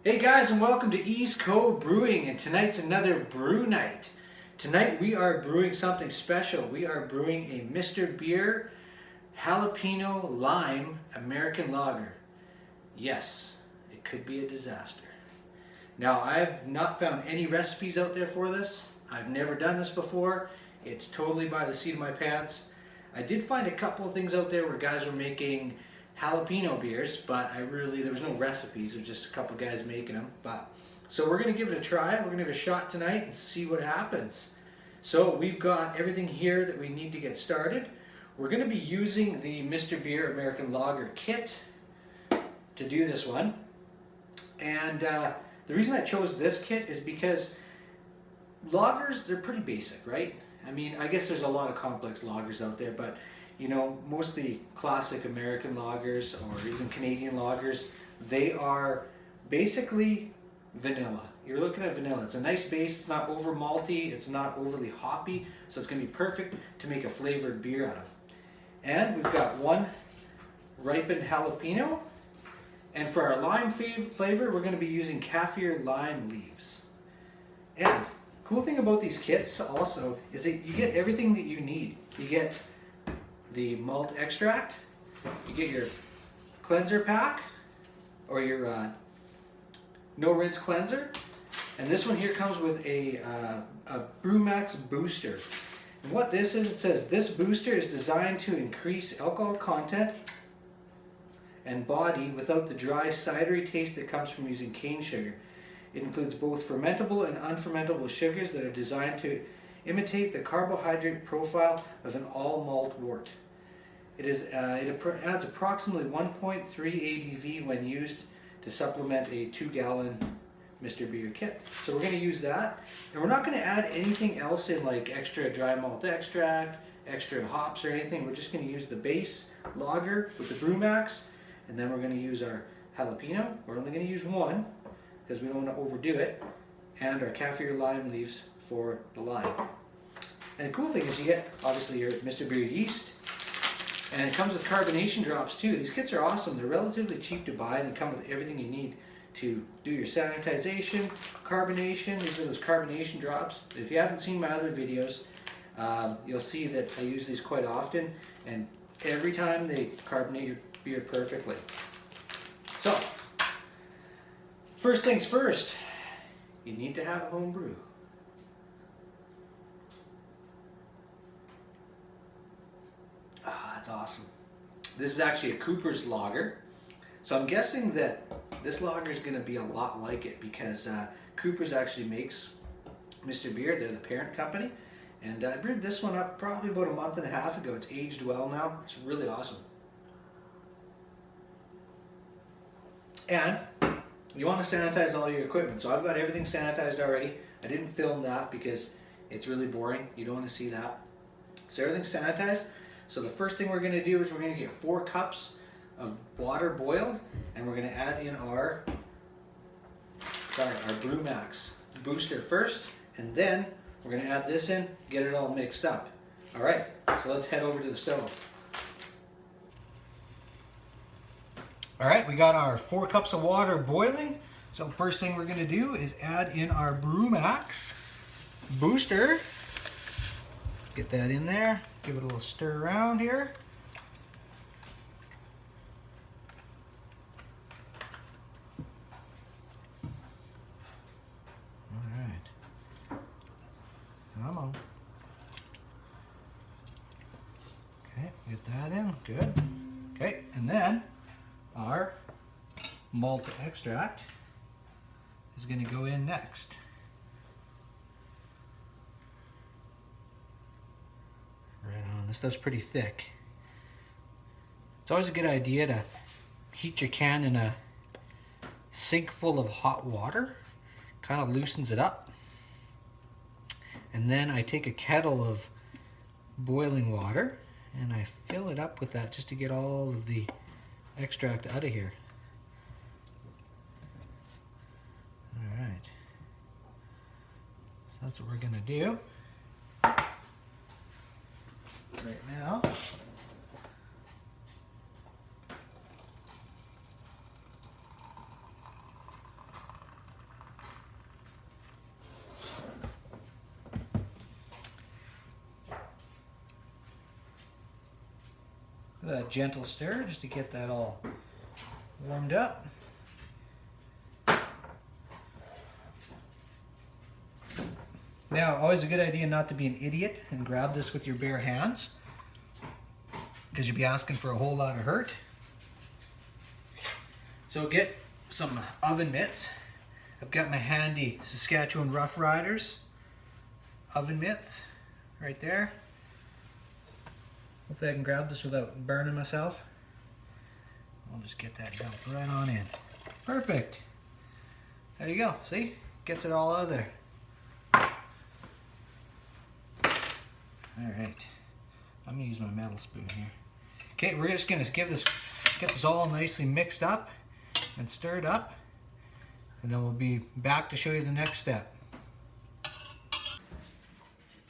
Hey guys, and welcome to East Coast Brewing, and tonight's another brew night. Tonight we are brewing something special. We are brewing a Mr. Beer Jalapeno Lime American Lager. Yes, it could be a disaster. Now, I've not found any recipes out there for this. I've never done this before. It's totally by the seat of my pants. I did find a couple of things out there where guys were making jalapeno beers, but there was no recipes. It was just a couple guys making them. So we're going to give it a try. We're going to give it a shot tonight and see what happens. So we've got everything here that we need to get started. We're going to be using the Mr. Beer American Lager kit to do this one. And the reason I chose this kit is because lagers, they're pretty basic, right? I mean, I guess there's a lot of complex lagers out there, but you know, most of the classic American lagers or even Canadian lagers, they are basically vanilla. You're looking at vanilla. It's a nice base. It's not over malty. It's not overly hoppy. So it's going to be perfect to make a flavored beer out of. And we've got one ripened jalapeno. And for our lime flavor, we're going to be using kaffir lime leaves. And cool thing about these kits also is that you get everything that you need. You get the malt extract, you get your cleanser pack, or your no rinse cleanser, and this one here comes with a Brewmax booster. And what this is, it says this booster is designed to increase alcohol content and body without the dry cidery taste that comes from using cane sugar. It includes both fermentable and unfermentable sugars that are designed to imitate the carbohydrate profile of an all malt wort. It adds approximately 1.3 ABV when used to supplement a 2-gallon Mr. Beer kit. So we're going to use that, and we're not going to add anything else in like extra dry malt extract, extra hops or anything. We're just going to use the base lager with the Brewmax, and then we're going to use our jalapeno. We're only going to use one because we don't want to overdo it, and our kaffir lime leaves for the lime. And the cool thing is you get obviously your Mr. Beer yeast, and it comes with carbonation drops too. These kits are awesome. They're relatively cheap to buy, and they come with everything you need to do your sanitization, carbonation. These are those carbonation drops. If you haven't seen my other videos, you'll see that I use these quite often, and every time they carbonate your beer perfectly. So, first things first, you need to have a home brew. That's awesome. This is actually a Cooper's lager. So I'm guessing that this lager is going to be a lot like it because Cooper's actually makes Mr. Beer. They're the parent company. And I brewed this one up probably about a month and a half ago. It's aged well now. It's really awesome. And you want to sanitize all your equipment. So I've got everything sanitized already. I didn't film that because it's really boring. You don't want to see that. So everything's sanitized. So the first thing we're going to do is we're going to get 4 cups of water boiled, and we're going to add in our Brewmax booster first, and then we're going to add this in, get it all mixed up. All right, so let's head over to the stove. All right, we got our 4 cups of water boiling. So first thing we're going to do is add in our Brewmax booster. Get that in there, give it a little stir around here. All right, come on. Okay, get that in, good. Okay, and then our malt extract is going to go in next. Right on. This stuff's pretty thick. It's always a good idea to heat your can in a sink full of hot water. Kind of loosens it up. And then I take a kettle of boiling water and I fill it up with that just to get all of the extract out of here. All right. So that's what we're going to do. Right now, with a gentle stir just to get that all warmed up. Now, always a good idea not to be an idiot and grab this with your bare hands, because you'll be asking for a whole lot of hurt. So get some oven mitts. I've got my handy Saskatchewan Rough Riders oven mitts right there. Hopefully I can grab this without burning myself. I'll just get that dumped right on in. Perfect. There you go. See? Gets it all out of there. Alright. I'm going to use my metal spoon here. Okay, we're just going to get this all nicely mixed up and stirred up. And then we'll be back to show you the next step.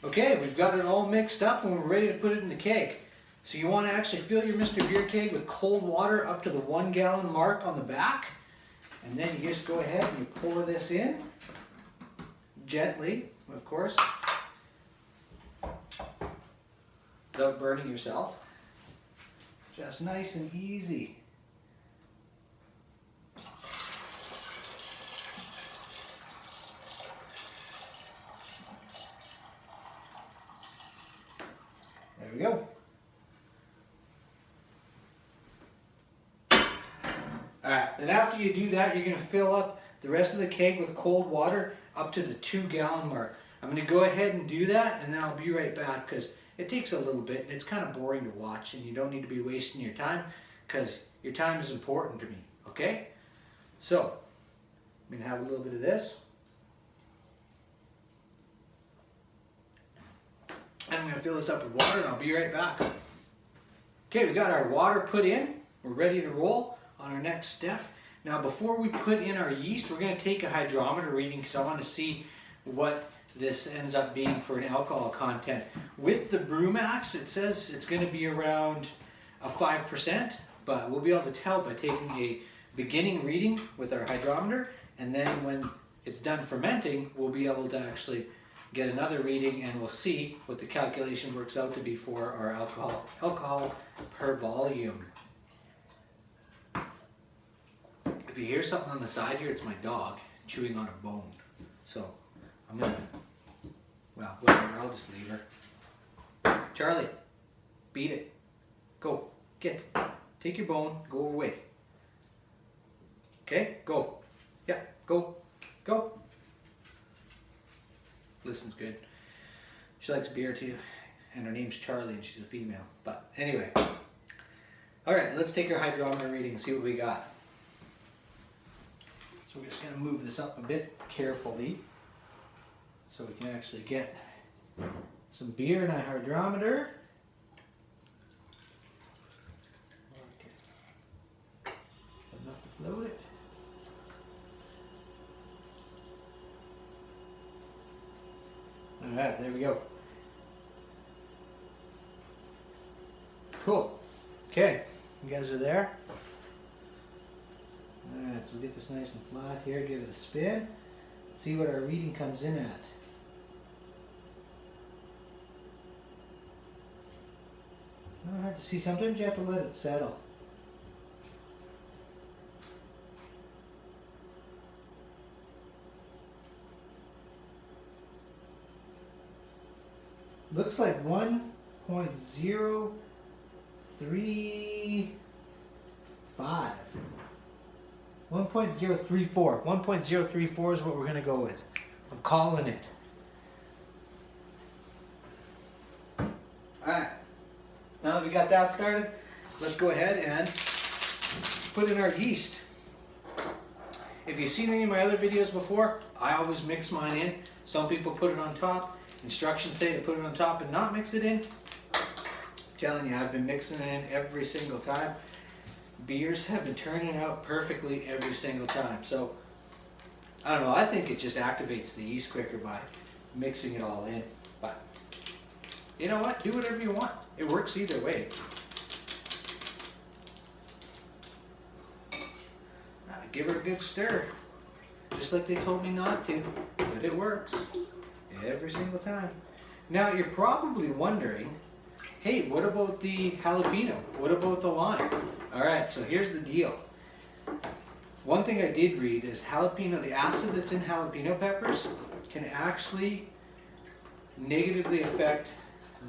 Okay, we've got it all mixed up and we're ready to put it in the keg. So you want to actually fill your Mr. Beer keg with cold water up to the 1 gallon mark on the back. And then you just go ahead and you pour this in. Gently, of course. Without burning yourself. Just nice and easy. There we go. Alright, then after you do that, you're going to fill up the rest of the keg with cold water up to the 2 gallon mark. I'm going to go ahead and do that, and then I'll be right back because it takes a little bit and it's kind of boring to watch, and you don't need to be wasting your time because your time is important to me, okay? So, I'm going to have a little bit of this. And I'm going to fill this up with water and I'll be right back. Okay, we got our water put in. We're ready to roll on our next step. Now before we put in our yeast, we're going to take a hydrometer reading because I want to see what this ends up being for an alcohol content. With the Brewmax, it says it's going to be around a 5%, but we'll be able to tell by taking a beginning reading with our hydrometer, and then when it's done fermenting, we'll be able to actually get another reading and we'll see what the calculation works out to be for our alcohol per volume. If you hear something on the side here, it's my dog chewing on a bone. So I'm gonna, well, whatever, I'll just leave her. Charlie, beat it. Go, get. Take your bone, go away. Okay, go. Yeah, go, go. Listen's good. She likes beer too, and her name's Charlie and she's a female. But anyway, all right, let's take our hydrometer reading and see what we got. So we're just going to move this up a bit carefully so we can actually get some beer in our hydrometer. Okay. Enough to float it. Alright, there we go. Cool. Okay, you guys are there? Alright, so we'll get this nice and flat here, give it a spin, see what our reading comes in at. Not hard to see, sometimes you have to let it settle. Looks like 1.035. 1.034. 1.034 is what we're going to go with. I'm calling it. Alright. Now that we got that started, let's go ahead and put in our yeast. If you've seen any of my other videos before, I always mix mine in. Some people put it on top. Instructions say to put it on top and not mix it in. I'm telling you, I've been mixing it in every single time. Beers have been turning out perfectly every single time. So, I don't know, I think it just activates the yeast quicker by mixing it all in. But, you know what? Do whatever you want. It works either way. Give her a good stir. Just like they told me not to, but it works. Every single time. Now, you're probably wondering hey, what about the jalapeno? What about the lime? All right, so here's the deal. One thing I did read is jalapeno, the acid that's in jalapeno peppers can actually negatively affect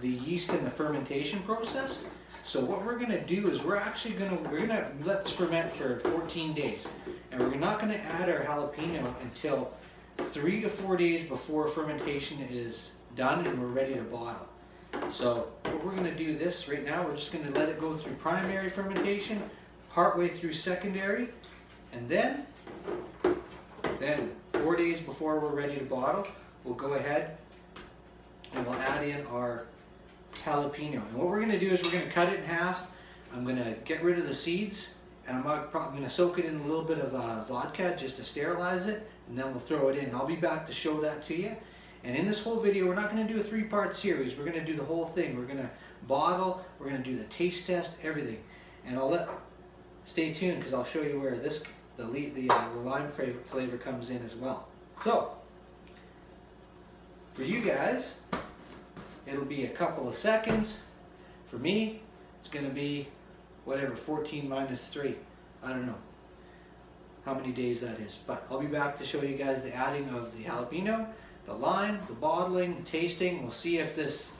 the yeast in the fermentation process. So what we're gonna do is we're gonna let this ferment for 14 days. And we're not gonna add our jalapeno until 3 to 4 days before fermentation is done and we're ready to bottle. So what we're gonna do this right now, we're just gonna let it go through primary fermentation, partway through secondary, and then 4 days before we're ready to bottle, we'll go ahead and we'll add in our jalapeno. And what we're gonna do is we're gonna cut it in half. I'm gonna get rid of the seeds, and I'm gonna soak it in a little bit of vodka just to sterilize it, and then we'll throw it in. I'll be back to show that to you. And in this whole video, we're not gonna do a 3-part series. We're gonna do the whole thing. We're gonna bottle, we're gonna do the taste test, everything. And stay tuned, because I'll show you where the lime flavor comes in as well. So, for you guys, it'll be a couple of seconds. For me, it's gonna be whatever, 14 minus 3. I don't know how many days that is, but I'll be back to show you guys the adding of the jalapeno, the lime, the bottling, the tasting. We'll see if this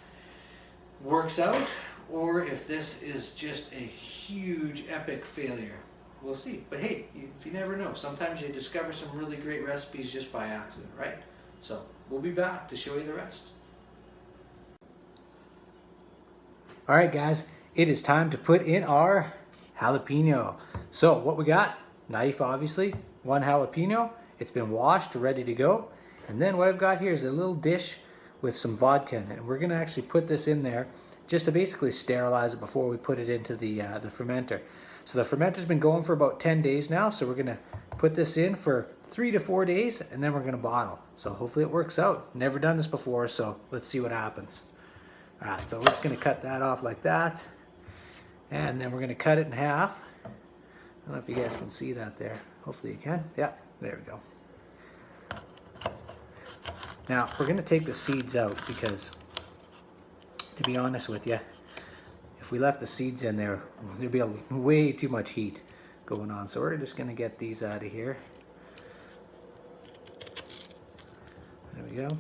works out or if this is just a huge epic failure. We'll see. But hey, you never know. Sometimes you discover some really great recipes just by accident, right? So we'll be back to show you the rest. All right, guys, it is time to put in our jalapeno. So what we got, knife obviously, 1 jalapeno. It's been washed, ready to go. And then what I've got here is a little dish with some vodka in it. And we're gonna actually put this in there just to basically sterilize it before we put it into the fermenter. So the fermenter's been going for about 10 days now, so we're gonna put this in for 3 to 4 days, and then we're gonna bottle. So hopefully it works out. Never done this before, so let's see what happens. All right, so we're just gonna cut that off like that, and then we're gonna cut it in half. I don't know if you guys can see that there. Hopefully you can. Yeah, there we go. Now, we're gonna take the seeds out because, to be honest with you, if we left the seeds in there, there'd be way too much heat going on. So we're just gonna get these out of here. There we go.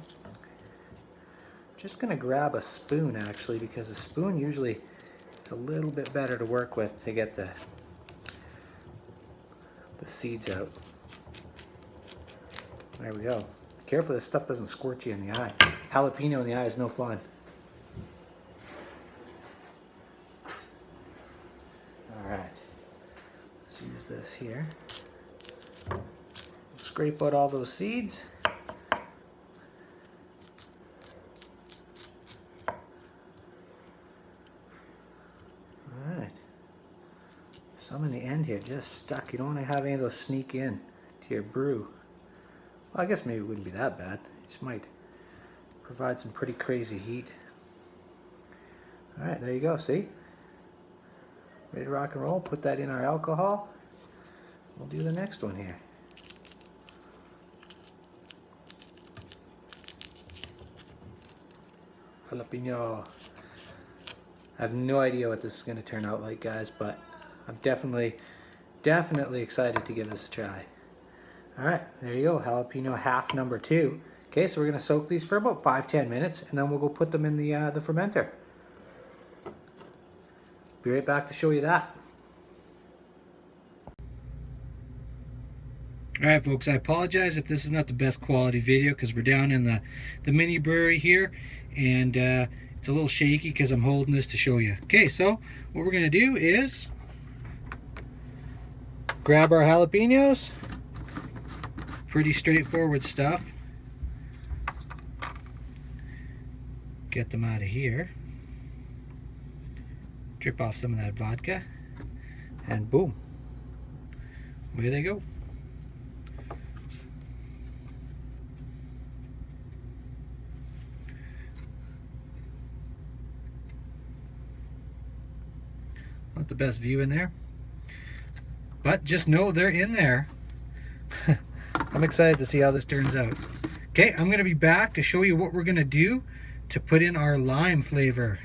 Just gonna grab a spoon actually, because a spoon usually is a little bit better to work with to get the seeds out. There we go. Careful this stuff doesn't squirt you in the eye. Jalapeno in the eye is no fun. Alright, let's use this here. Scrape out all those seeds. Alright, some in the end here just stuck. You don't want to have any of those sneak in to your brew. Well, I guess maybe it wouldn't be that bad. It just might provide some pretty crazy heat. Alright, there you go, see? Ready to rock and roll. Put that in our alcohol. We'll do the next one here. Jalapeno. I have no idea what this is going to turn out like, guys, but I'm definitely excited to give this a try. Alright, there you go, jalapeno half number 2. Okay, so we're going to soak these for about 5-10 minutes, and then we'll go put them in the fermenter. Be right back to show you that. Alright folks, I apologize if this is not the best quality video because we're down in the mini brewery here, and it's a little shaky because I'm holding this to show you. Okay, so what we're going to do is grab our jalapenos. Pretty straightforward stuff. Get them out of here. Drip off some of that vodka, and boom, away they go. Not the best view in there, but just know they're in there. I'm excited to see how this turns out. Okay, I'm going to be back to show you what we're going to do to put in our lime flavor.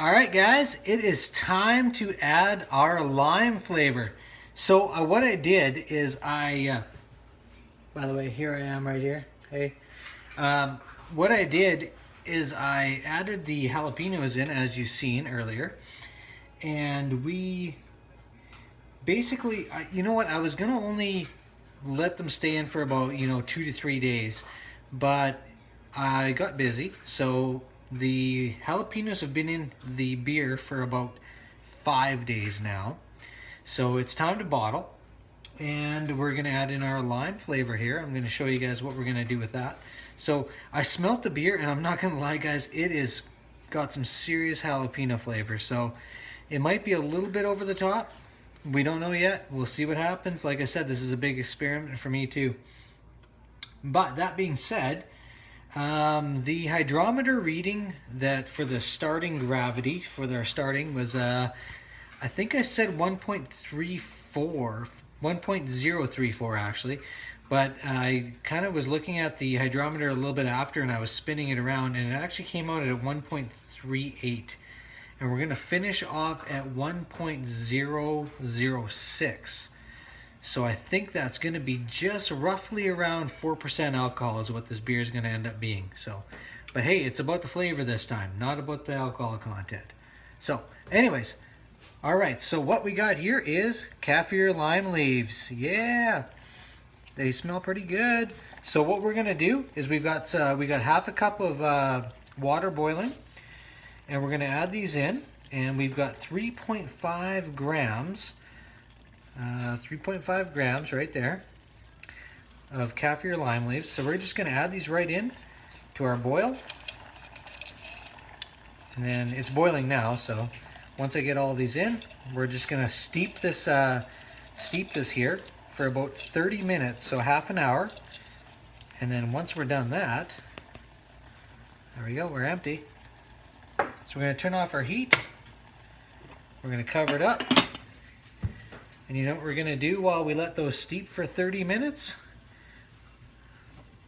All right, guys, it is time to add our lime flavor. So what I did is by the way, here I am right here. Hey, what I did is I added the jalapenos in, as you've seen earlier, and we basically, you know what, I was gonna only let them stay in for about 2 to 3 days, but I got busy, so the jalapenos have been in the beer for about 5 days now. So it's time to bottle, and we're gonna add in our lime flavor here. I'm gonna show you guys what we're gonna do with that. So I smelt the beer, and I'm not gonna lie, guys, it is got some serious jalapeno flavor. So it might be a little bit over the top. We don't know yet. We'll see what happens. Like I said, this is a big experiment for me too. But that being said, the hydrometer reading that for the starting gravity for their starting was I think I said 1.34, 1.034 actually, but I kind of was looking at the hydrometer a little bit after, and I was spinning it around, and it actually came out at 1.38, and we're going to finish off at 1.006. So I think that's going to be just roughly around 4% alcohol is what this beer is going to end up being. So, but hey, it's about the flavor this time, not about the alcohol content. So anyways, all right, so what we got here is kaffir lime leaves. Yeah, they smell pretty good. So what we're going to do is we got half a cup of water boiling, and we're going to add these in, and we've got 3.5 grams. 3.5 grams right there of kaffir lime leaves. So we're just going to add these right in to our boil. And then it's boiling now, so once I get all these in, we're just going to steep this here for about 30 minutes, so half an hour. And then once we're done that, there we go, we're empty. So we're going to turn off our heat. We're going to cover it up. And you know what we're going to do while we let those steep for 30 minutes?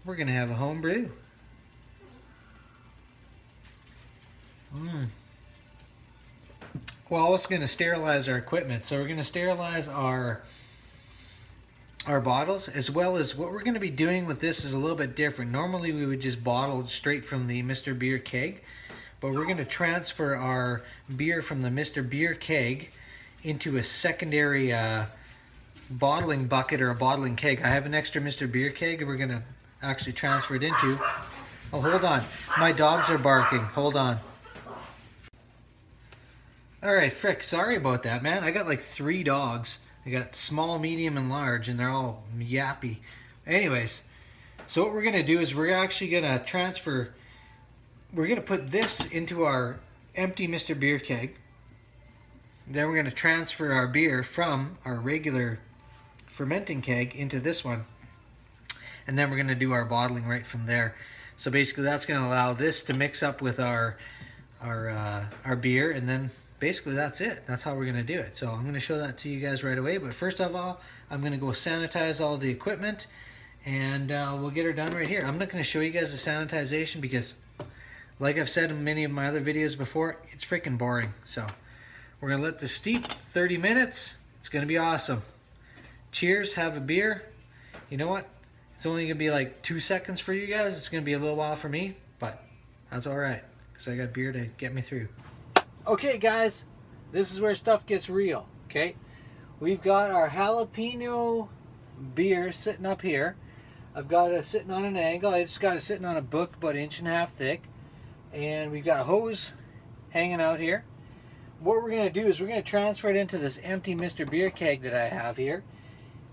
We're going to have a home brew. We're also going to sterilize our equipment. So we're going to sterilize our bottles, as well as what we're going to be doing with this is a little bit different. Normally we would just bottle straight from the Mr. Beer keg, but we're going to transfer our beer from the Mr. Beer keg into a secondary bottling bucket or a bottling keg. I have an extra Mr. Beer keg, and we're going to actually transfer it into... Oh, hold on. My dogs are barking. Hold on. Alright, frick. Sorry about that, man. I got like 3 dogs. I got small, medium, and large, and they're all yappy. Anyways, so what we're going to do is we're actually going to transfer... We're going to put this into our empty Mr. Beer keg. Then we're going to transfer our beer from our regular fermenting keg into this one. And then we're going to do our bottling right from there. So basically that's going to allow this to mix up with our beer, and then basically that's it. That's how we're going to do it. So I'm going to show that to you guys right away. But first of all, I'm going to go sanitize all the equipment, and we'll get her done right here. I'm not going to show you guys the sanitization because, like I've said in many of my other videos before, it's freaking boring. So we're going to let this steep 30 minutes. It's going to be awesome. Cheers, have a beer. You know what? It's only going to be like 2 seconds for you guys. It's going to be a little while for me, but that's all right because I got beer to get me through. Okay, guys, this is where stuff gets real, okay? We've got our jalapeno beer sitting up here. I've got it sitting on an angle. I just got it sitting on a book about 1.5 inches thick. And we've got a hose hanging out here. What we're going to do is we're going to transfer it into this empty Mr. Beer keg that I have here.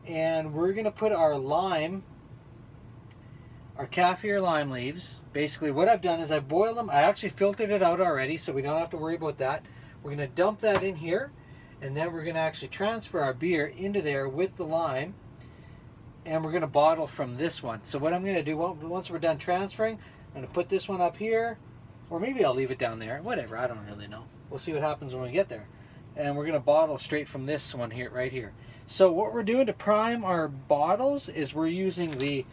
And we're going to put our lime, our kaffir lime leaves. Basically what I've done is I've boiled them. I actually filtered it out already, so we don't have to worry about that. We're going to dump that in here, and then we're going to actually transfer our beer into there with the lime, and we're going to bottle from this one. So what I'm going to do, once we're done transferring, I'm going to put this one up here, or maybe I'll leave it down there. Whatever, I don't really know. We'll see what happens when we get there. And we're going to bottle straight from this one here, right here. So what we're doing to prime our bottles is we're using the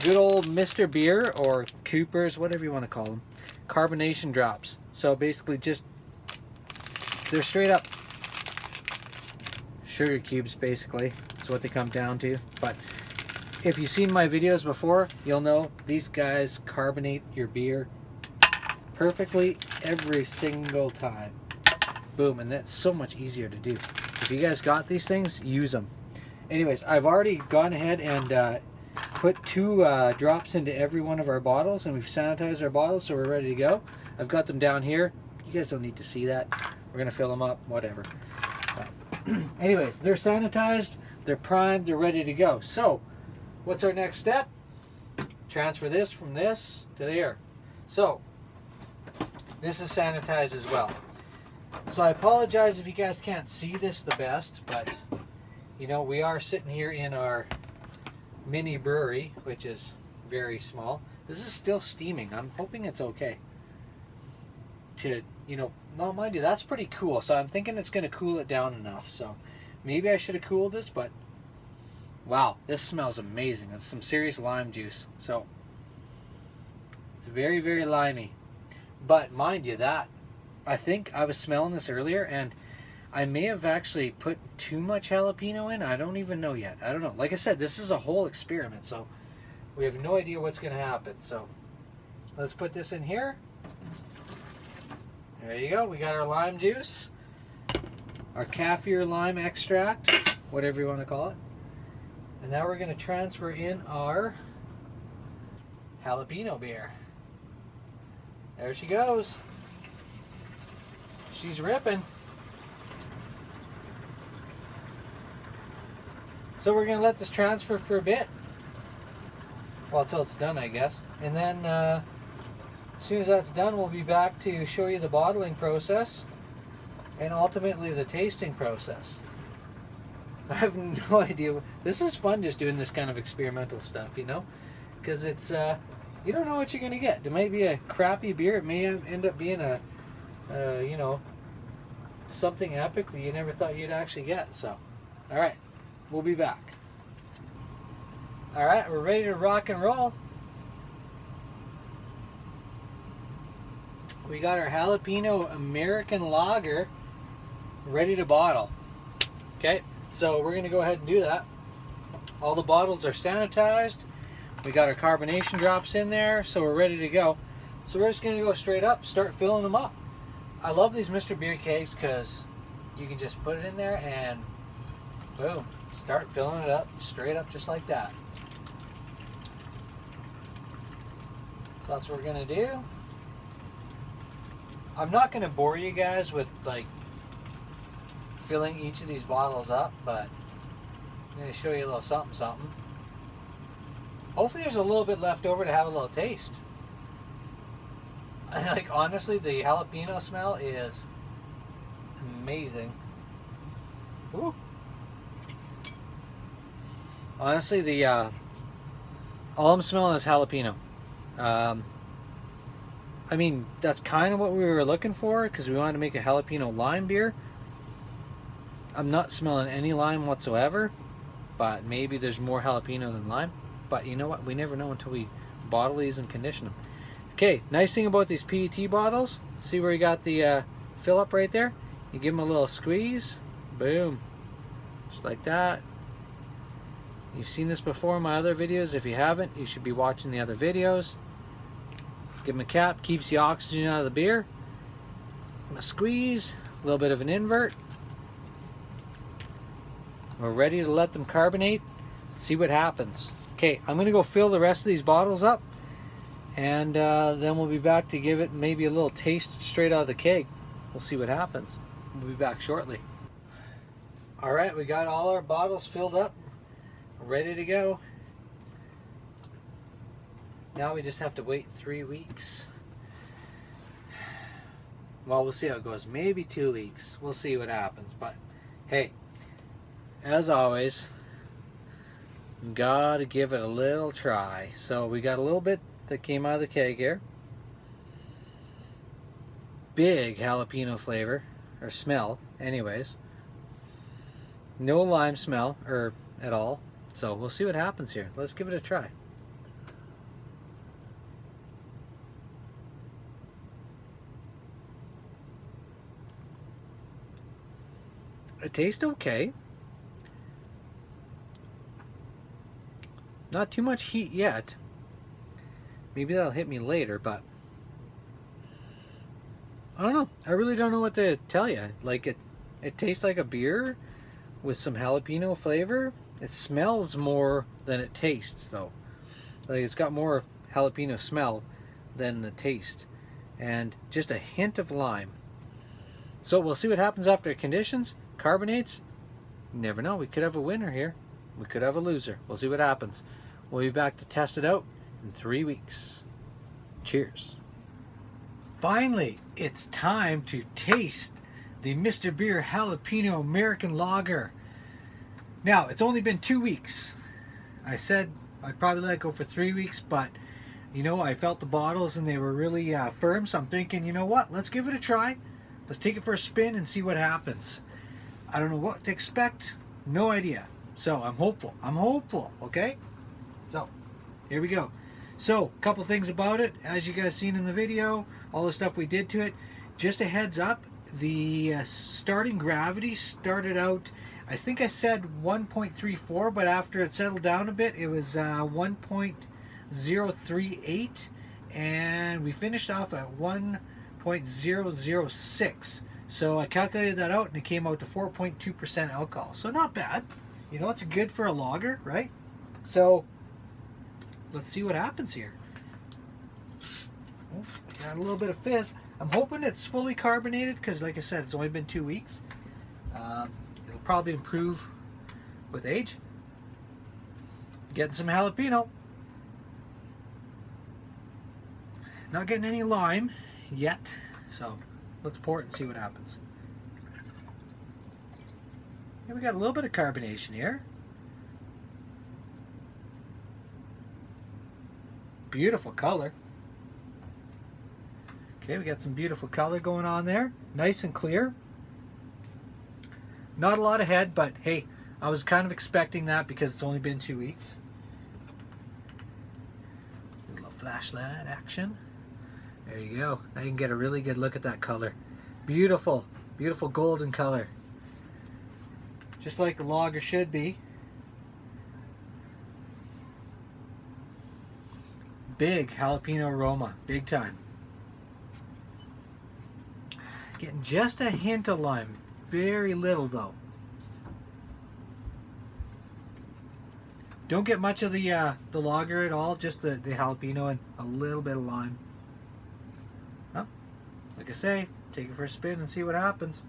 good old Mr. Beer, or Cooper's, whatever you want to call them, carbonation drops. So basically just they're straight up sugar cubes, basically. That's what they come down to. But if you've seen my videos before, you'll know these guys carbonate your beer perfectly every single time. Boom, and that's so much easier to do. If you guys got these things, use them. Anyways, I've already gone ahead and put 2 drops into every one of our bottles, and we've sanitized our bottles, so we're ready to go. I've got them down here. You guys don't need to see that. We're gonna fill them up, whatever. Anyways, they're sanitized, they're primed, they're ready to go. So, what's our next step? Transfer this from this to there. So, this is sanitized as well. So I apologize if you guys can't see this the best, but you know, we are sitting here in our mini brewery, which is very small. This is still steaming. I'm hoping it's okay to, you know, well, mind you, that's pretty cool. So I'm thinking it's going to cool it down enough. So maybe I should have cooled this, but wow, this smells amazing. It's some serious lime juice. So it's very, very limey. But mind you, that I think I was smelling this earlier, and I may have actually put too much jalapeno in. I don't even know yet. I don't know. Like I said, this is a whole experiment, so we have no idea what's going to happen. So let's put this in here. There you go. We got our lime juice, our kaffir lime extract, whatever you want to call it. And now we're going to transfer in our jalapeno beer. There she goes. She's ripping. So we're going to let this transfer for a bit. Well, until it's done, I guess. And then as soon as that's done, we'll be back to show you the bottling process and ultimately the tasting process. I have no idea. This is fun just doing this kind of experimental stuff, you know? Because it's, you don't know what you're going to get. It might be a crappy beer. It may end up being a, you know, something epic that you never thought you'd actually get. So, all right. We'll be back. All right, we're ready to rock and roll. We got our jalapeno American lager ready to bottle. Okay, so we're going to go ahead and do that. All the bottles are sanitized. We got our carbonation drops in there, so we're ready to go. So we're just going to go straight up, start filling them up. I love these Mr. Beer kegs because you can just put it in there and boom. Start filling it up, straight up just like that. So that's what we're going to do. I'm not going to bore you guys with like filling each of these bottles up, but I'm going to show you a little something something. Hopefully there's a little bit left over to have a little taste. Like honestly, the jalapeno smell is amazing. Ooh. Honestly, the all I'm smelling is jalapeno. I mean, that's kind of what we were looking for because we wanted to make a jalapeno lime beer. I'm not smelling any lime whatsoever, but maybe there's more jalapeno than lime. But you know what? We never know until we bottle these and condition them. Okay, nice thing about these PET bottles, see where you got the fill up right there? You give them a little squeeze, boom, just like that. You've seen this before in my other videos. If you haven't, you should be watching the other videos. Give them a cap, keeps the oxygen out of the beer. A squeeze, a little bit of an invert. We're ready to let them carbonate, see what happens. Okay, I'm going to go fill the rest of these bottles up, and then we'll be back to give it maybe a little taste straight out of the keg. We'll see what happens. We'll be back shortly. Alright, we got all our bottles filled up, ready to go. Now we just have to wait 3 weeks. Well, we'll see how it goes. Maybe 2 weeks. We'll see what happens. But hey, as always, gotta give it a little try. So we got a little bit that came out of the keg here. Big jalapeno flavor, or smell, anyways. No lime smell, or at all. So we'll see what happens here. Let's give it a try. It tastes okay. Not too much heat yet. Maybe that'll hit me later, but I don't know. I really don't know what to tell you. Like it tastes like a beer with some jalapeno flavor. It smells more than it tastes, though. Like it's got more jalapeno smell than the taste, and just a hint of lime. So we'll see what happens after conditions. Carbonates, you never know. We could have a winner here. We could have a loser. We'll see what happens. We'll be back to test it out in 3 weeks. Cheers. Finally, it's time to taste the Mr. Beer Jalapeno American Lager. Now, it's only been 2 weeks. I said I'd probably let it go for 3 weeks, but you know, I felt the bottles and they were really firm, so I'm thinking, you know what, let's give it a try. Let's take it for a spin and see what happens. I don't know what to expect, no idea. So I'm hopeful, okay? So, here we go. So, a couple things about it, as you guys seen in the video, all the stuff we did to it. Just a heads up, the starting gravity started out, I think I said 1.34, but after it settled down a bit, it was 1.038, and we finished off at 1.006. So I calculated that out, and it came out to 4.2% alcohol. So not bad. You know, it's good for a lager, right? So let's see what happens here. Oh, got a little bit of fizz. I'm hoping it's fully carbonated because, like I said, it's only been 2 weeks. It'll probably improve with age. Getting some jalapeno. Not getting any lime yet, so let's pour it and see what happens. Yeah, we got a little bit of carbonation here. Beautiful color. Okay, we got some beautiful color going on there. Nice and clear. Not a lot of head, but hey, I was kind of expecting that because it's only been 2 weeks. A little flashlight action. There you go. Now you can get a really good look at that color. Beautiful, beautiful golden color. Just like the lager should be. Big jalapeno aroma, big time. Getting just a hint of lime, very little though. Don't get much of the lager at all, just the jalapeno and a little bit of lime. Well, like I say, take it for a spin and see what happens.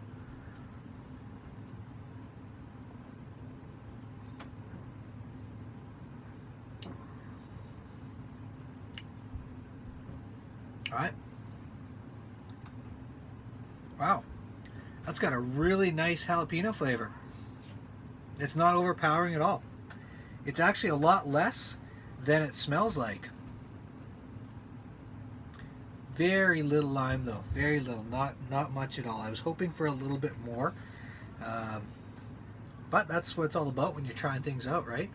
All right. Wow, that's got a really nice jalapeno flavor. It's not overpowering at all. It's actually a lot less than it smells like. Very little lime though, very little, not much at all. I was hoping for a little bit more, but that's what it's all about when you're trying things out, right?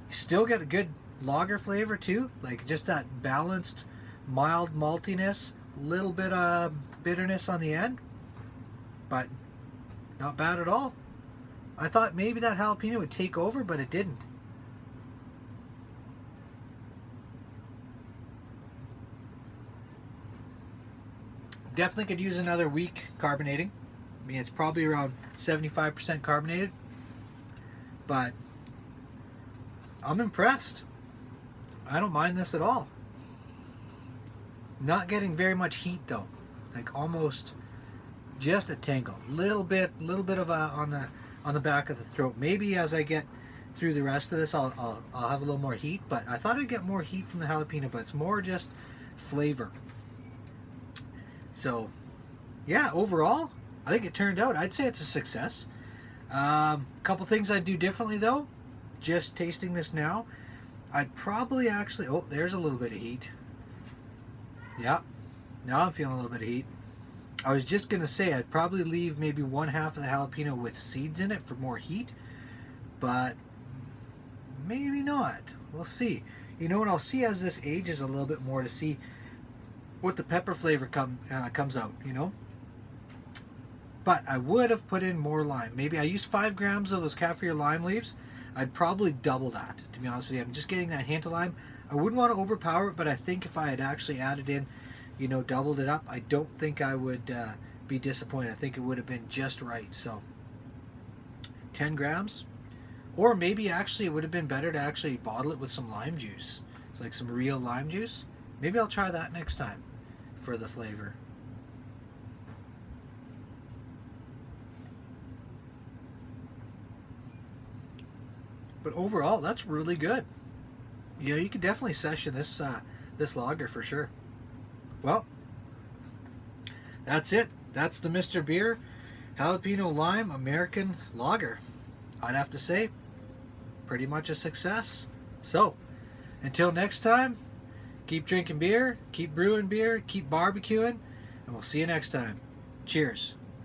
Still get a good lager flavor too, like just that balanced, mild maltiness, little bit of bitterness on the end, but not bad at all. I thought maybe that jalapeno would take over, but it didn't. Definitely could use another week carbonating. I mean, it's probably around 75% carbonated, but I'm impressed. I don't mind this at all. Not getting very much heat though, like almost just a tingle, little bit of on the back of the throat. Maybe as I get through the rest of this, I'll have a little more heat. But I thought I'd get more heat from the jalapeno, but it's more just flavor. So, yeah, overall, I think it turned out. I'd say it's a success. Couple things I'd do differently though. Just tasting this now, I'd probably actually. Oh, there's a little bit of heat. Yeah, now I'm feeling a little bit of heat. I was just gonna say I'd probably leave maybe one half of the jalapeno with seeds in it for more heat, but maybe not. We'll see. You know what? I'll see as this ages a little bit more to see what the pepper flavor comes out. You know. But I would have put in more lime. Maybe I used 5 grams of those kaffir lime leaves. I'd probably double that, to be honest with you. I'm just getting that hint of lime. I wouldn't want to overpower it, but I think if I had actually added in, you know, doubled it up, I don't think I would be disappointed. I think it would have been just right. So 10 grams. Or maybe actually it would have been better to actually bottle it with some lime juice. It's like some real lime juice. Maybe I'll try that next time for the flavor. But overall, that's really good. You know, you could definitely session this this lager for sure. Well, that's it. That's the Mr. Beer Jalapeno Lime American Lager. I'd have to say, pretty much a success. So, until next time, keep drinking beer, keep brewing beer, keep barbecuing, and we'll see you next time. Cheers.